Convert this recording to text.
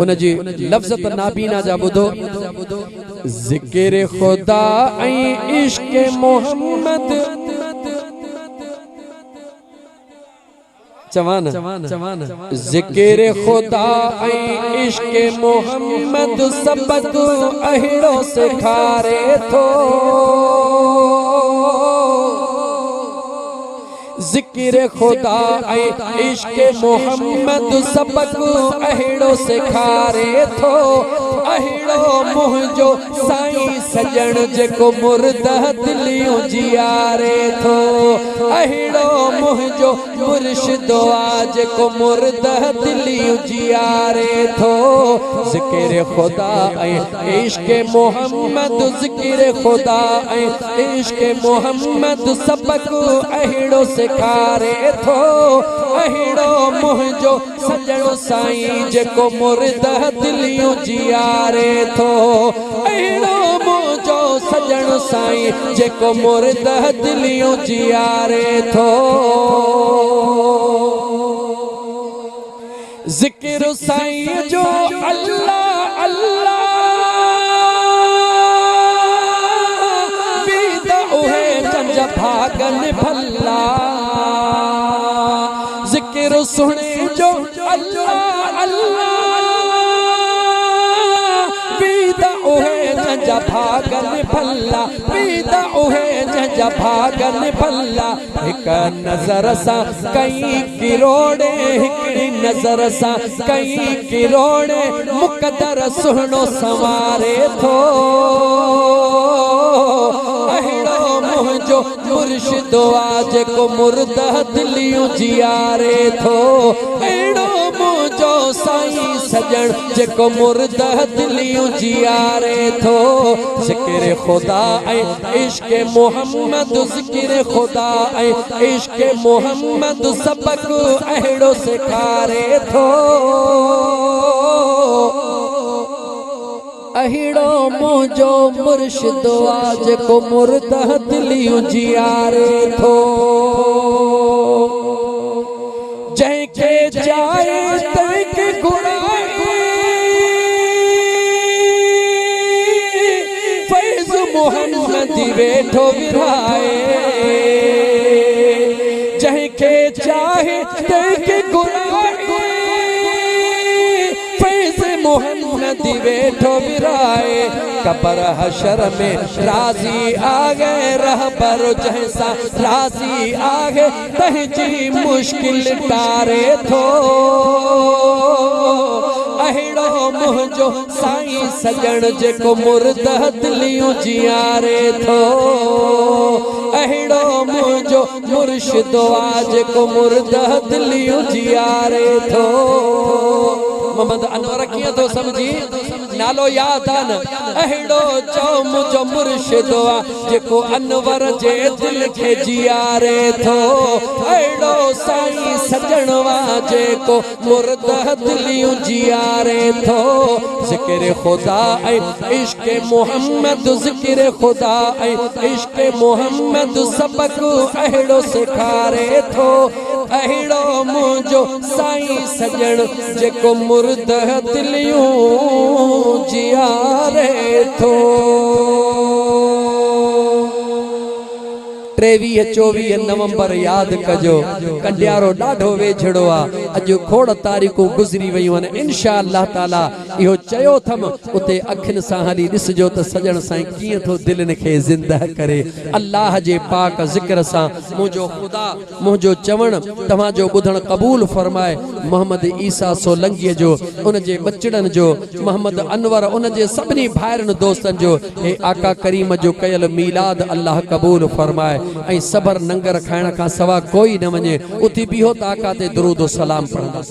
उन जी लफ्ज़ त नाबीना जा ॿुधो ज़िक्र खुदा ऐं इश्क मोहम्मद चवान ज़िक्र खुदा ऐं इश्क मोहम्मद सबक अहिड़ो सेखारे थो ज़िक्र खुदा ऐं इश्क मोहम्मद सबक अहिड़ो सेखारे थो अहिड़ो मुंहिंजो साईं सजण जेको मुर्दा दिलियूं जियारे थो अहिड़ो मुंहिंजो मुर्शिद आ जेको मुर्दा दिलियूं जियारे थो ज़िक्र खुदा ऐं इश्क मोहम्मद ज़िक्र खुदा ऐं इश्क मोहम्मद सबक अहिड़ो सेखारे थो अहिड़ो मुंहिंजो सजण साईं जेको मुर्दा दिलियूं जियारे थो अहिड़ो मुंहिंजो सजण साईं जेको मुर्दा दिलियूं जियारे थो ज़िक्र साईं जो अल्लाह अल्लाह बीद उहे जंज भागन भला ज़िक्र सुणे जो अल्लाह अल्लाह बीदा उहे जंज भागन भला बीदा उहे जंज भागन भला हिक नज़र सां कई किरोड़े हिकड़ी नज़र सां कई किरोड़े मुक़दर सुहिणो संवारे थो अहिड़ो मुंहिंजो मुर्शिद आ जेको मुर्दा दिलियूं जियारे थो अहिड़ो मुंहिंजो साईं सजण जेको मुर्दा दिलियूं जियारे थो ज़िक्र खुदा ऐं इश्क मोहम्मद ज़िक्र खुदा ऐं इश्क मोहम्मद सबक अहिड़ो सेखारे थो अहिड़ो मुंहिंजो मुर्शिद आ जेको मुर्दा दिलियूं जियारे थो जंहिंखे चाहे तंहिंखे घुराए फैज़ मोहम्मद वेठो विराए जंहिंखे चाहे तंहिंखे घुराए फैज़ मोहम्मद वेठो विराए कबर हशर में राज़ी आ गए रहबर जैसा राज़ी आ गए तंहिंजी मुश्किल टारे थो अहिड़ो मुंहिंजो साईं सजण जेको मुर्दा दिलियूं जियारे थो अहिड़ो मुंहिंजो मुर्शिद आ जेको मुर्दा दिलियूं जियारे थो मोहम्मद अनवर कीअं थो समझी नालो याद आ न अहिड़ो चओ मुंहिंजो मुर्शिद आ जेको अनवर जे दिल खे जियारे थो अहिड़ो साईं सजण आ जेको मुर्दा दिलियूं जियारे थो ज़िक्र खुदा ऐं इश्क मोहम्मद ज़िक्र खुदा ऐं इश्क मोहम्मद सबक अहिड़ो सेखारे थो अहिड़ो मुंहिंजो साईं सजण जेको मुर्दा दिलियूं जियारे थो 23-24 नवंबर याद कजो कंडियारो ॾाढो वेझड़ो आहे अॼु खोड़ तारीख़ूं गुज़री वयूं आहिनि इंशाअल्लाह ताला इहो चयो थम उते अखियुनि सां हली ॾिसजो त सजण साईं कीअं थो दिलनि खे ज़िंदा करे अल्लाह जे पाक ज़िक्र सां मुंहिंजो ख़ुदा मुंहिंजो चवण तव्हांजो ॿुधण क़बूल फरमाए मोहम्मद ईसा सोलंकीअ जो उन जे बचड़नि जो मोहम्मद अनवर उन जे सभिनी भाइरनि दोस्तनि जो हे आका करीम जो कयल मीलाद अल्लाह क़बूल फरमाए ऐं सबर नंगर खाइण खां सवा कोई न वञे उथी बीहो त आका ते दुरूद सलाम पढ़ंदा